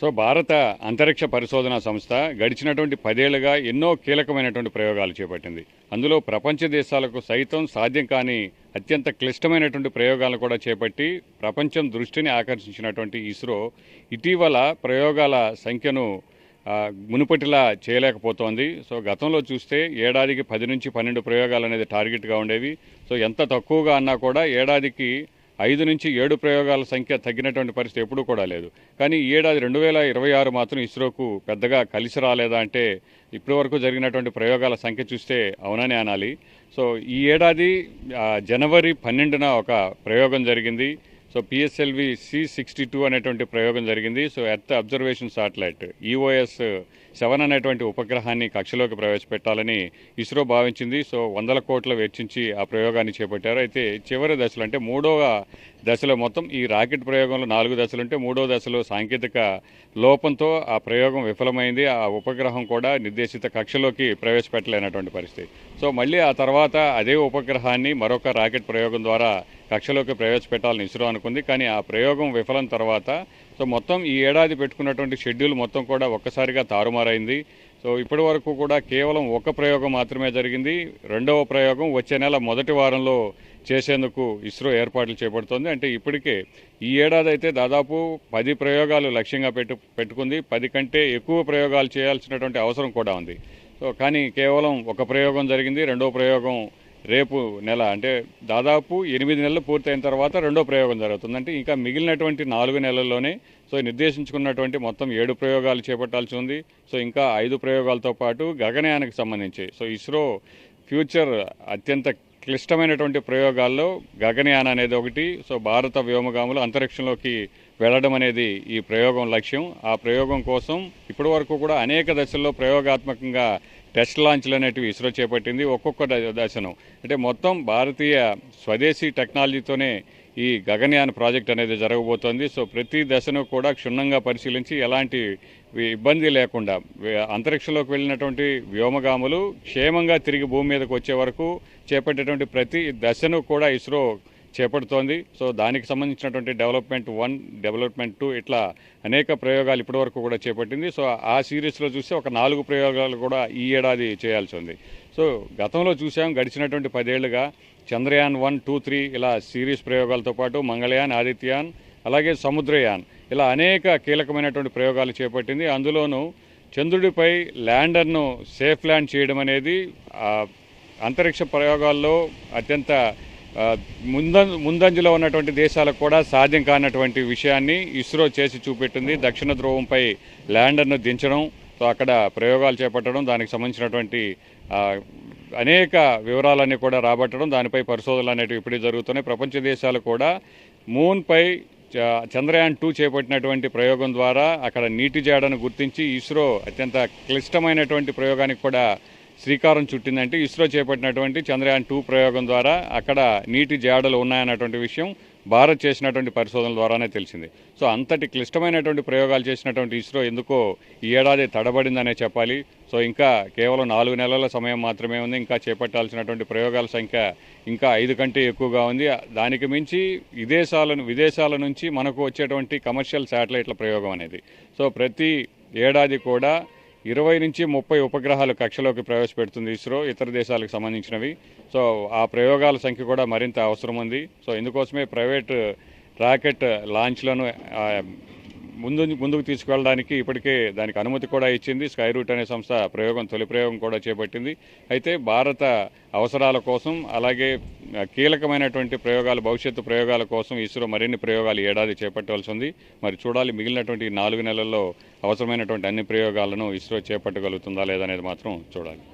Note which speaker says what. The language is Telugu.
Speaker 1: భారత అంతరిక్ష పరిశోధనా సంస్థ గడిచినటువంటి 10 ఏళ్లుగా ఎన్నో కీలకమైనటువంటి ప్రయోగాలు చేపట్టింది. అందులో ప్రపంచ దేశాలకు సైతం సాధ్యం కాని అత్యంత క్లిష్టమైనటువంటి ప్రయోగాలను కూడా చేపట్టి ప్రపంచం దృష్టిని ఆకర్షించినటువంటి ఇస్రో ఇటీవల ప్రయోగాల సంఖ్యను మునుపటిలా చేయలేకపోతోంది. గతంలో చూస్తే ఏడాదికి 10 నుంచి 12 ప్రయోగాలు అనేది టార్గెట్గా ఉండేవి. ఎంత తక్కువగా అన్నా కూడా ఏడాదికి 5 నుంచి 7 ప్రయోగాల సంఖ్య తగ్గినటువంటి పరిస్థితి ఎప్పుడూ కూడా లేదు. కానీ ఈ ఏడాది 2026 మాత్రం ఇస్రోకు పెద్దగా కలిసి రాలేదా అంటే ఇప్పటి వరకు జరిగినటువంటి ప్రయోగాల సంఖ్య చూస్తే అవుననే అనాలి. ఈ ఏడాది జనవరి 12న ఒక ప్రయోగం జరిగింది. PSLV C62 అనేటువంటి ప్రయోగం జరిగింది. ఎర్త్ అబ్జర్వేషన్ శాటిలైట్ EOS 7 అనేటువంటి ఉపగ్రహాన్ని కక్షలోకి ప్రవేశపెట్టాలని ఇస్రో భావించింది. 100 కోట్లు వెచ్చించి ఆ ప్రయోగాన్ని చేపట్టారు. అయితే చివరి దశలో అంటే 3వ దశలో మొత్తం ఈ రాకెట్ ప్రయోగంలో 4 దశలుంటే 3వ దశలో సాంకేతిక లోపంతో ఆ ప్రయోగం విఫలమైంది. ఆ ఉపగ్రహం కూడా నిర్దేశిత కక్షలోకి ప్రవేశపెట్టలేనటువంటి పరిస్థితి. మళ్ళీ ఆ తర్వాత అదే ఉపగ్రహాన్ని మరొక రాకెట్ ప్రయోగం ద్వారా కక్షలోకి ప్రవేశపెట్టాలని ఇస్రో అనుకుంది. కానీ ఆ ప్రయోగం విఫలం తర్వాత మొత్తం ఈ ఏడాది పెట్టుకున్నటువంటి షెడ్యూల్ మొత్తం కూడా ఒక్కసారిగా తారుమారైంది. ఇప్పటి వరకు కూడా కేవలం ఒక ప్రయోగం మాత్రమే జరిగింది. రెండవ ప్రయోగం వచ్చే నెల మొదటి వారంలో చేసేందుకు ఇస్రో ఏర్పాట్లు చేపడుతోంది. అంటే ఇప్పటికే ఈ ఏడాది అయితే దాదాపు 10 ప్రయోగాలు లక్ష్యంగా పెట్టుకుంది. 10 కంటే ఎక్కువ ప్రయోగాలు చేయాల్సినటువంటి అవసరం కూడా ఉంది. కానీ కేవలం ఒక ప్రయోగం జరిగింది. రెండవ ప్రయోగం రేపు నెల అంటే దాదాపు 8 నెలలు పూర్తయిన తర్వాత రెండో ప్రయోగం జరుగుతుంది. అంటే ఇంకా మిగిలినటువంటి 4 నెలల్లోనే నిర్దేశించుకున్నటువంటి మొత్తం 7 ప్రయోగాలు చేపట్టాల్సి ఉంది. ఇంకా 5 ప్రయోగాలతో పాటు గగనయానికి సంబంధించి ఇస్రో ఫ్యూచర్ అత్యంత క్లిష్టమైనటువంటి ప్రయోగాల్లో గగనయాన అనేది ఒకటి. భారత వ్యోమగాములు అంతరిక్షంలోకి వెళ్ళడం అనేది ఈ ప్రయోగం లక్ష్యం. ఆ ప్రయోగం కోసం ఇప్పటి వరకు కూడా అనేక దశల్లో ప్రయోగాత్మకంగా టెస్ట్ లాంచ్లు అనేటివి ఇస్రో చేపట్టింది. ఒక్కొక్క దశను అంటే మొత్తం భారతీయ స్వదేశీ టెక్నాలజీతోనే ఈ గగనయాన్ ప్రాజెక్ట్ అనేది జరగబోతోంది. ప్రతి దశను కూడా క్షుణ్ణంగా పరిశీలించి ఎలాంటి ఇబ్బంది లేకుండా అంతరిక్షంలోకి వెళ్ళినటువంటి వ్యోమగాములు క్షేమంగా తిరిగి భూమి మీదకు వచ్చే వరకు చేపట్టేటువంటి ప్రతి దశను కూడా ఇస్రో చేపడుతోంది. దానికి సంబంధించినటువంటి డెవలప్మెంట్ 1, డెవలప్మెంట్ 2 ఇట్లా అనేక ప్రయోగాలు ఇప్పటివరకు కూడా చేపట్టింది. ఆ సిరీస్లో చూస్తే ఒక 4 ప్రయోగాలు కూడా ఈ ఏడాది చేయాల్సి ఉంది. గతంలో చూసాం గడిచినటువంటి 10 ఏళ్లుగా చంద్రయాన్ 1, 2, 3 ఇలా సిరీస్ ప్రయోగాలతో పాటు మంగళయాన్, ఆదిత్యయాన్ అలాగే సముద్రయాన్ ఇలా అనేక కీలకమైనటువంటి ప్రయోగాలు చేపట్టింది. అందులోనూ చంద్రుడిపై ల్యాండర్ను సేఫ్ ల్యాండ్ చేయడం అనేది అంతరిక్ష ప్రయోగాల్లో అత్యంత ముందంజలో ఉన్నటువంటి దేశాలకు కూడా సాధ్యం కానటువంటి విషయాన్ని ఇస్రో చేసి చూపెట్టింది. దక్షిణ ధ్రువంపై ల్యాండర్ను దించడం, అక్కడ ప్రయోగాలు చేపట్టడం, దానికి సంబంధించినటువంటి అనేక వివరాలన్నీ కూడా రాబట్టడం, దానిపై పరిశోధనలు అనేవి ఇప్పుడే జరుగుతున్నాయి. ప్రపంచ దేశాలు కూడా మూన్పై చంద్రయాన్ 2 చేపట్టినటువంటి ప్రయోగం ద్వారా అక్కడ నీటి జాడను గుర్తించి ఇస్రో అత్యంత క్లిష్టమైనటువంటి ప్రయోగానికి కూడా శ్రీకారం చుట్టిందంటే ఇస్రో చేపట్టినటువంటి చంద్రయాన్ 2 ప్రయోగం ద్వారా అక్కడ నీటి జాడలు ఉన్నాయన్నటువంటి విషయం భారత్ చేసినటువంటి పరిశోధనల ద్వారానే తెలిసింది. అంతటి క్లిష్టమైనటువంటి ప్రయోగాలు చేసినటువంటి ఇస్రో ఎందుకో ఈ ఏడాది తడబడిందనే చెప్పాలి. ఇంకా కేవలం 4 నెలల సమయం మాత్రమే ఉంది. ఇంకా చేపట్టాల్సినటువంటి ప్రయోగాల సంఖ్య ఇంకా 5 కంటే ఎక్కువగా ఉంది. దానికి మించి విదేశాల నుంచి మనకు వచ్చేటువంటి కమర్షియల్ శాటిలైట్ల ప్రయోగం అనేది ప్రతి ఏడాది కూడా 20 నుంచి 30 ఉపగ్రహాలు కక్షలోకి ప్రవేశపెడుతుంది ఇస్రో ఇతర దేశాలకు సంబంధించినవి. ఆ ప్రయోగాల సంఖ్య కూడా మరింత అవసరం ఉంది. ఇందుకోసమే ప్రైవేట్ రాకెట్ లాంచ్లను ముందుకు తీసుకువెళ్ళడానికి ఇప్పటికే దానికి అనుమతి కూడా ఇచ్చింది. స్కై రూట్ అనే సంస్థ తొలి ప్రయోగం కూడా చేపట్టింది. అయితే భారత అవసరాల కోసం అలాగే కీలకమైనటువంటి భవిష్యత్తు ప్రయోగాల కోసం ఇస్రో మరిన్ని ప్రయోగాలు ఏడాది చేపట్టవలసి ఉంది. మరి చూడాలి మిగిలినటువంటి 4 నెలల్లో అవసరమైనటువంటి అన్ని ప్రయోగాలను ఇస్రో చేపట్టగలుగుతుందా లేదనేది మాత్రం చూడాలి.